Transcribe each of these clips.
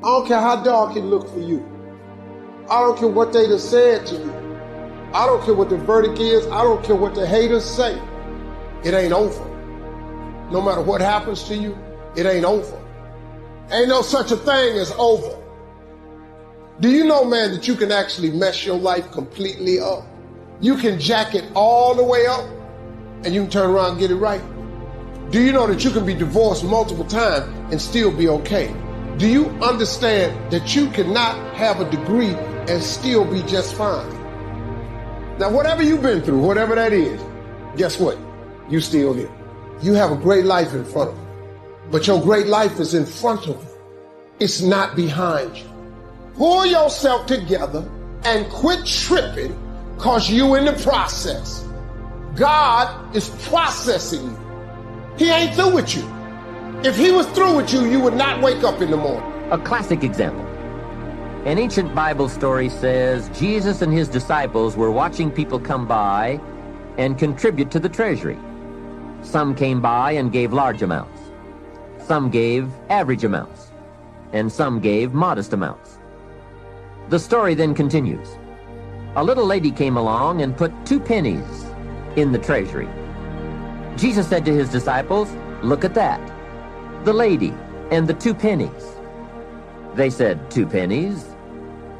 I don't care how dark it looked for you. I don't care what they done said to you. I don't care what the verdict is. I don't care what the haters say. It ain't over. No matter what happens to you, it ain't over. Ain't no such a thing as over. Do you know, man, that you can actually mess your life completely up? You can jack it all the way up and you can turn around and get it right. Do you know that you can be divorced multiple times and still be okay? Do you understand that you cannot have a degree and still be just fine? Now, whatever you've been through, whatever that is, guess what? You still here. You have a great life in front of you. But your great life is in front of you. It's not behind you. Pull yourself together and quit tripping because you in the process. God is processing you. He ain't through with you. If he was through with you, you would not wake up in the morning. A classic example. An ancient Bible story says Jesus and his disciples were watching people come by and contribute to the treasury. Some came by and gave large amounts. Some gave average amounts. And some gave modest amounts. The story then continues. A little lady came along and put 2 pennies in the treasury. Jesus said to his disciples, "Look at that, the lady and the 2 pennies." They said, "2 pennies?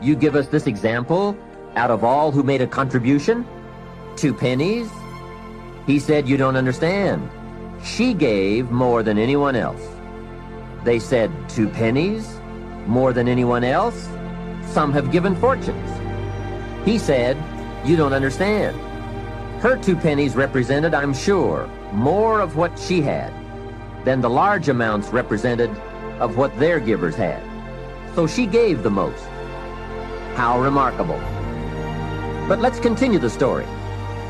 You give us this example out of all who made a contribution? 2 pennies?" He said, "You don't understand. She gave more than anyone else." They said, 2 pennies? More than anyone else? Some have given fortunes. He said, "You don't understand. Her 2 pennies represented, I'm sure, more of what she had than the large amounts represented of what their givers had. So she gave the most." How remarkable. But let's continue the story.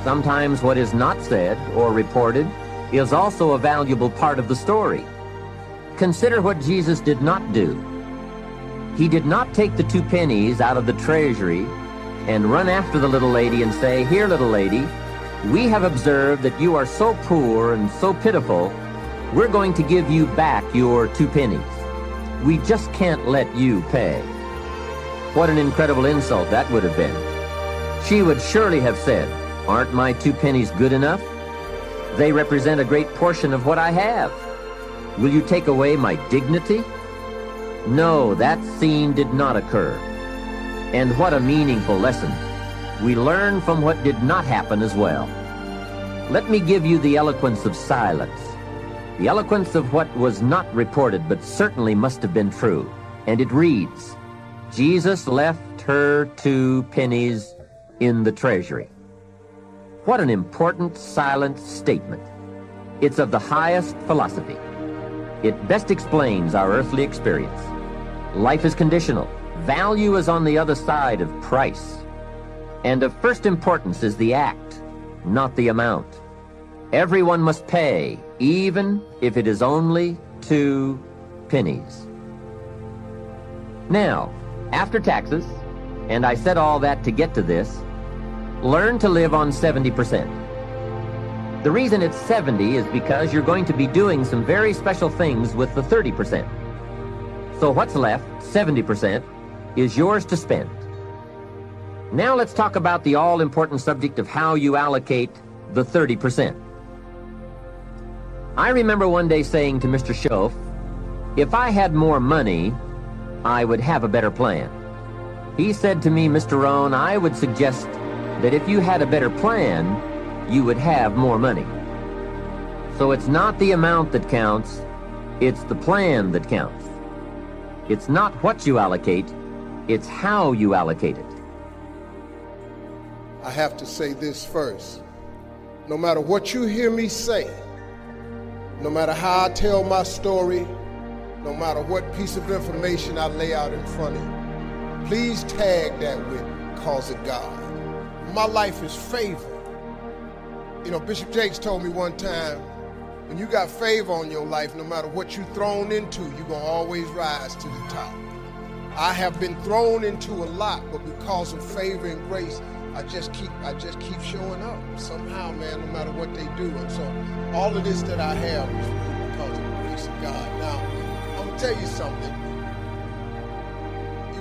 Sometimes what is not said or reported is also a valuable part of the story. Consider what Jesus did not do. He did not take the 2 pennies out of the treasury and run after the little lady and say, "Here, little lady, we have observed that you are so poor and so pitiful, we're going to give you back your 2 pennies. We just can't let you pay." What an incredible insult that would have been. She would surely have said, "Aren't my 2 pennies good enough? They represent a great portion of what I have. Will you take away my dignity?" No, that scene did not occur. And what a meaningful lesson. We learn from what did not happen as well. Let me give you the eloquence of silence, the eloquence of what was not reported but certainly must have been true. And it reads, Jesus left her 2 pennies in the treasury. What an important silent statement. It's of the highest philosophy. It best explains our earthly experience. Life is conditional. Value is on the other side of price. And of first importance is the act, not the amount. Everyone must pay, even if it is only 2 pennies. Now, after taxes, and I said all that to get to this, learn to live on 70%. The reason it's 70 is because you're going to be doing some very special things with the 30%. So what's left, 70%, is yours to spend. Now let's talk about the all-important subject of how you allocate the 30%. I remember one day saying to Mr. Schoaf, if I had more money, I would have a better plan. He said to me, Mr. Rohn, I would suggest that if you had a better plan, you would have more money. So it's not the amount that counts, it's the plan that counts. It's not what you allocate, it's how you allocate it. I have to say this first. No matter what you hear me say, no matter how I tell my story, no matter what piece of information I lay out in front of you, please tag that with "cause of God." My life is favor. You know, Bishop Jakes told me one time, when you got favor on your life, no matter what you're thrown into, you're going to always rise to the top. I have been thrown into a lot, but because of favor and grace, I just keep showing up somehow, man, no matter what they do. And so all of this that I have is really because of the grace of God. Now, I'm going to tell you something.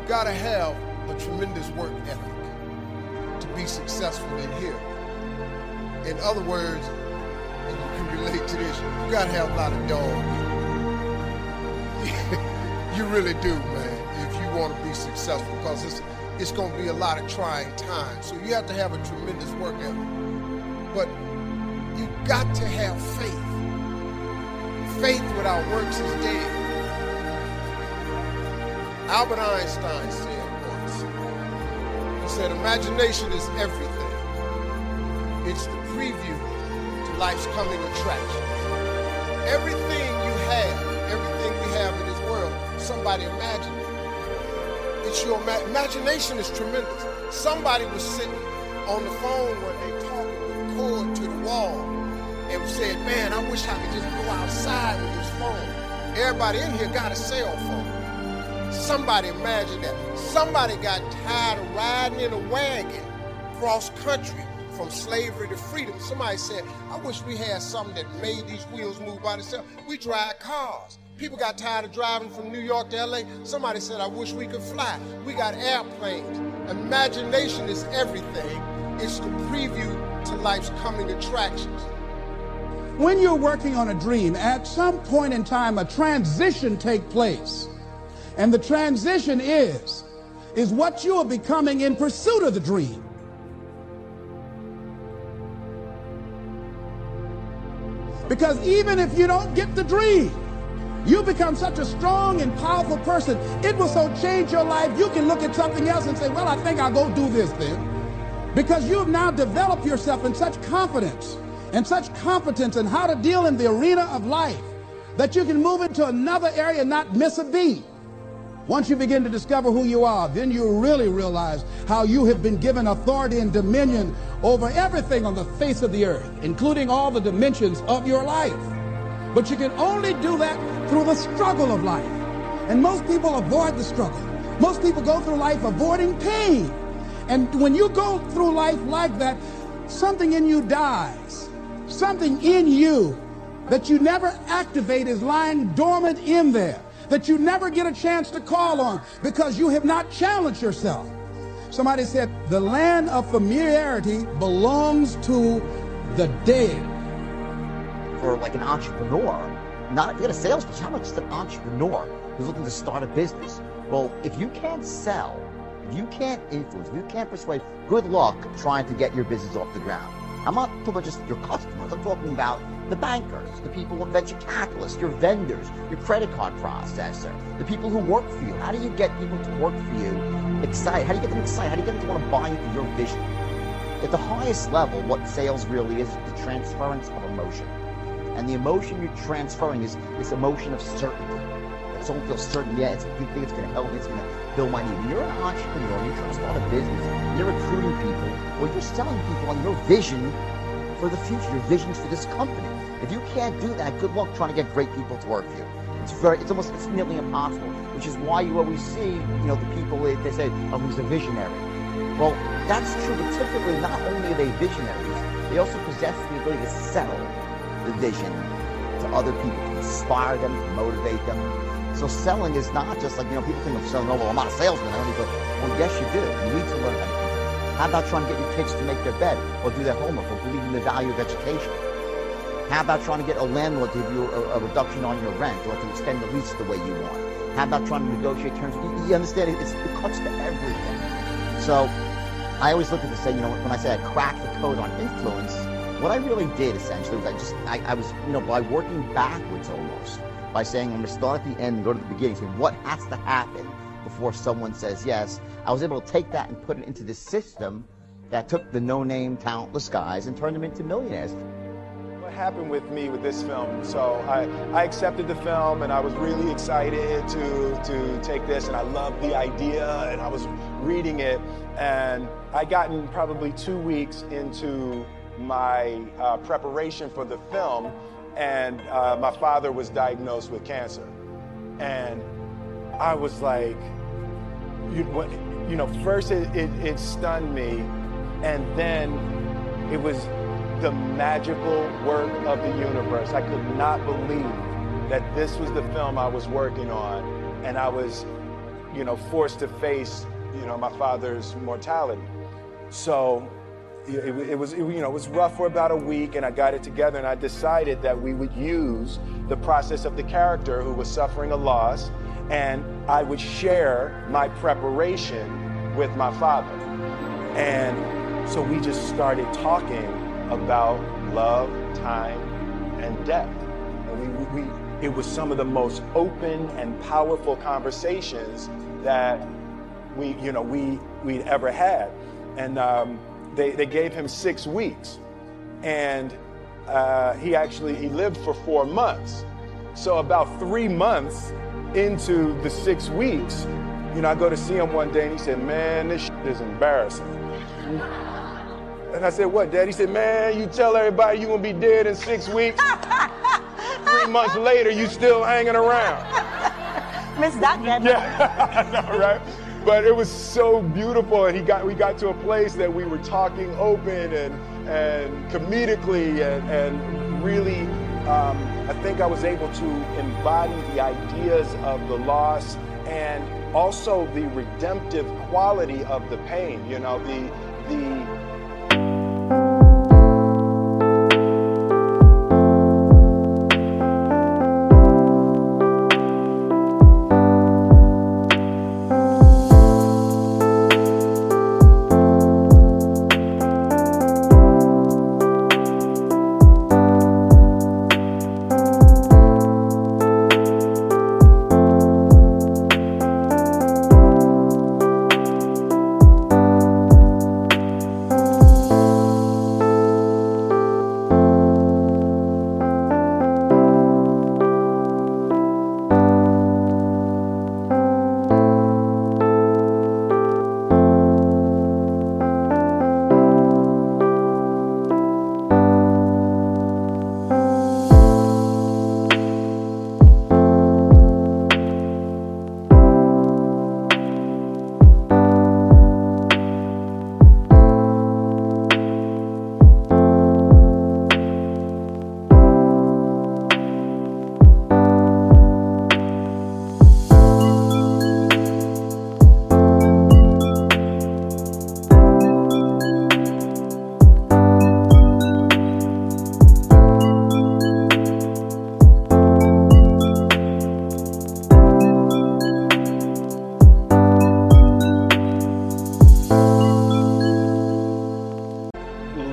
got to have a tremendous work ethic to be successful in here. In other words, and you can relate to this, you got to have a lot of dog. You really do, man, if you want to be successful, because it's going to be a lot of trying times. So you have to have a tremendous work ethic. But you got to have faith. Faith without works is dead. Albert Einstein said once, he said, imagination is everything. It's the preview to life's coming attractions. Everything you have, everything we have in this world, somebody imagined it. It's your imagination is tremendous. Somebody was sitting on the phone when they talking with the cord to the wall and said, man, I wish I could just go outside with this phone. Everybody in here got a cell phone. Somebody imagined that. Somebody got tired of riding in a wagon cross country from slavery to freedom. Somebody said, I wish we had something that made these wheels move by themselves. We drive cars. People got tired of driving from New York to LA. Somebody said, I wish we could fly. We got airplanes. Imagination is everything. It's the preview to life's coming attractions. When you're working on a dream, at some point in time, a transition takes place. And the transition is what you are becoming in pursuit of the dream. Because even if you don't get the dream, you become such a strong and powerful person, it will so change your life, you can look at something else and say, well, I think I'll go do this then. Because you have now developed yourself in such confidence and such competence in how to deal in the arena of life that you can move into another area and not miss a beat. Once you begin to discover who you are, then you really realize how you have been given authority and dominion over everything on the face of the earth, including all the dimensions of your life. But you can only do that through the struggle of life. And most people avoid the struggle. Most people go through life avoiding pain. And when you go through life like that, something in you dies. Something in you that you never activate is lying dormant in there, that you never get a chance to call on because you have not challenged yourself. Somebody said, the land of familiarity belongs to the dead. For like an entrepreneur, not a salesperson, how much is an entrepreneur who's looking to start a business? Well, if you can't sell, if you can't influence, if you can't persuade, good luck trying to get your business off the ground. I'm not talking about just your customers, I'm talking about the bankers, the people in venture capitalists, your vendors, your credit card processor, the people who work for you. How do you get people to work for you excited? How do you get them excited? How do you get them to want to buy into your vision? At the highest level, what sales really is the transference of emotion. And the emotion you're transferring is this emotion of certainty. That someone feels certain, yeah, it's a good thing, it's going to help me, it's going to fill my need. When you're an entrepreneur, you're trying to start a business, you're recruiting people, or you're selling people on your vision for the future, your visions for this company. If you can't do that, good luck trying to get great people to work for you. It's nearly impossible, which is why you always see, the people, they say, oh, he's a visionary. Well, that's true, but typically not only are they visionaries, they also possess the ability to sell the vision to other people, to inspire them, to motivate them. So selling is not just like, people think of selling, oh, well, I'm not a salesman. I don't need to. Well, yes, you do. You need to learn how to do that. How about trying to get your kids to make their bed or do their homework or believe in the value of education? How about trying to get a landlord to give you a reduction on your rent or to extend the lease the way you want? How about trying to negotiate terms? You understand, it cuts to everything. So I always look at this, when I say I cracked the code on influence, what I really did essentially was I was, by working backwards almost, by saying I'm going to start at the end and go to the beginning, saying what has to happen before someone says yes. I was able to take that and put it into this system that took the no-name, talentless guys and turned them into millionaires. What happened with me with this film? So I accepted the film and I was really excited to take this, and I loved the idea, and I was reading it, and I gotten probably 2 weeks into my preparation for the film, and my father was diagnosed with cancer. And I was like, first it stunned me, and then it was the magical work of the universe. I could not believe that this was the film I was working on, and I was forced to face, my father's mortality. So it was rough for about a week, and I got it together, and I decided that we would use the process of the character who was suffering a loss, and I would share my preparation with my father. And so we just started talking about love, time, and death. And it was some of the most open and powerful conversations that we'd ever had. And they gave him 6 weeks, and he lived for 4 months. So about 3 months into the 6 weeks, I go to see him one day, and he said, "Man, this shit is embarrassing." And I said, "What, Dad?" He said, "Man, you tell everybody you're gonna be dead in 6 weeks. 3 months later, you still hanging around." Miss that, Dad. Yeah, I know, right? But it was so beautiful, and we got to a place that we were talking open and comedically, and really, I think I was able to embody the ideas of the loss and also the redemptive quality of the pain.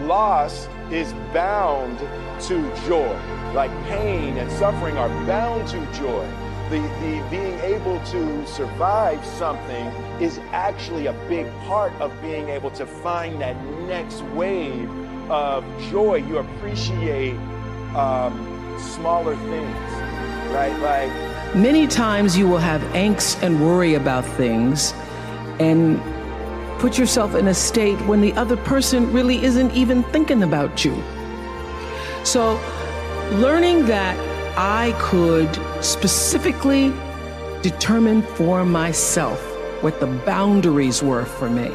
Loss is bound to joy. Like pain and suffering are bound to joy. The being able to survive something is actually a big part of being able to find that next wave of joy. You appreciate smaller things, right? Like many times you will have angst and worry about things and put yourself in a state when the other person really isn't even thinking about you. So learning that I could specifically determine for myself what the boundaries were for me,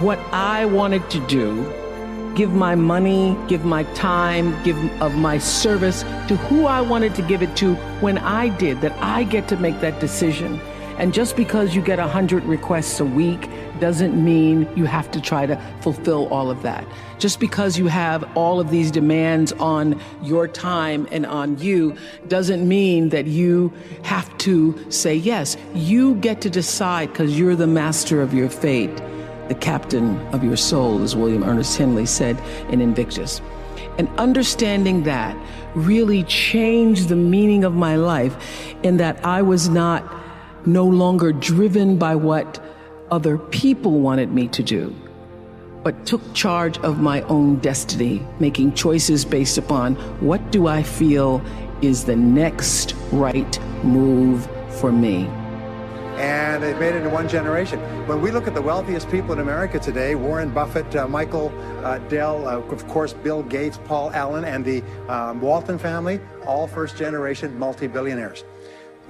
what I wanted to do, give my money, give my time, give of my service to who I wanted to give it to when I did, that I get to make that decision. And just because you get 100 requests a week doesn't mean you have to try to fulfill all of that. Just because you have all of these demands on your time and on you doesn't mean that you have to say yes. You get to decide because you're the master of your fate, the captain of your soul, as William Ernest Henley said in Invictus. And understanding that really changed the meaning of my life, in that I was no longer driven by what other people wanted me to do, but took charge of my own destiny, making choices based upon what do I feel is the next right move for me. And it made it in one generation. When we look at the wealthiest people in America today, Warren Buffett, Michael Dell, of course, Bill Gates, Paul Allen, and the Walton family, all first-generation multi-billionaires.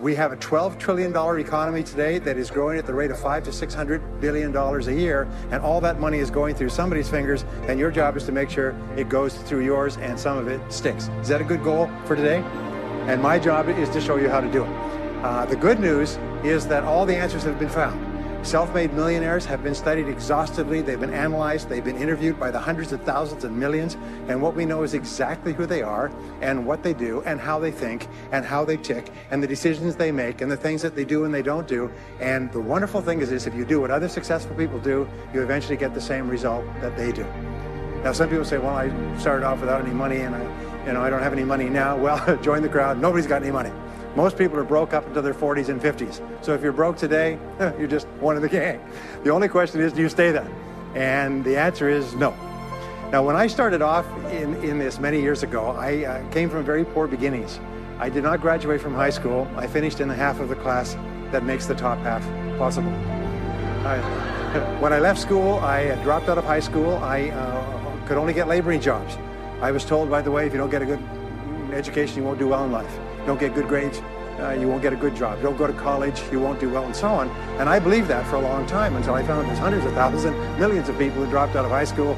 We have a $12 trillion economy today that is growing at the rate of $500 to $600 billion a year, and all that money is going through somebody's fingers, and your job is to make sure it goes through yours and some of it sticks. Is that a good goal for today? And my job is to show you how to do it. The good news is that all the answers have been found. Self-made millionaires have been studied exhaustively. They've been analyzed. They've been interviewed by the hundreds of thousands and millions. And what we know is exactly who they are and what they do and how they think and how they tick and the decisions they make and the things that they do and they don't do. And the wonderful thing is this: if you do what other successful people do, you eventually get the same result that they do. Now, some people say, well, I started off without any money and I don't have any money now. Well, join the crowd. Nobody's got any money. Most people are broke up until their 40s and 50s. So if you're broke today, you're just one of the gang. The only question is, do you stay there? And the answer is no. Now, when I started off in this many years ago, I came from very poor beginnings. I did not graduate from high school. I finished in the half of the class that makes the top half possible. When I left school, I dropped out of high school. I could only get laboring jobs. I was told, by the way, if you don't get a good education, you won't do well in life. Don't get good grades, you won't get a good job. Don't go to college, you won't do well, and so on. And I believed that for a long time until I found there's hundreds of thousands, millions of people who dropped out of high school.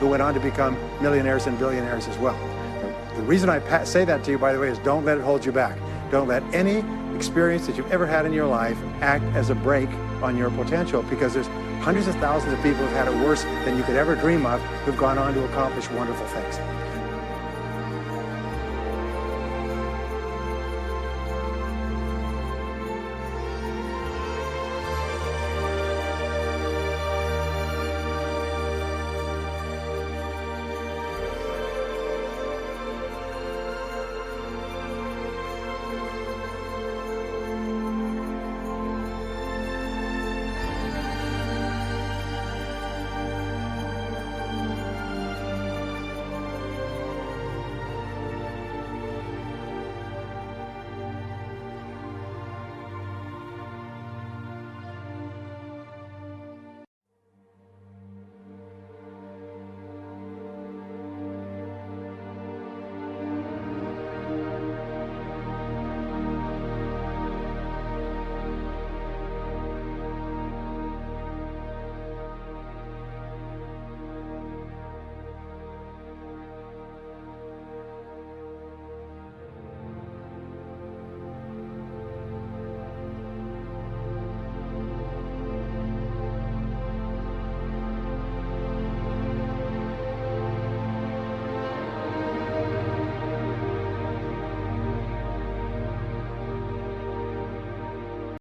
Who went on to become millionaires and billionaires as well. The reason I say that to you, by the way, is don't let it hold you back. Don't let any experience that you've ever had in your life act as a brake on your potential, because there's hundreds of thousands of people who've had it worse than you could ever dream of, who've gone on to accomplish wonderful things.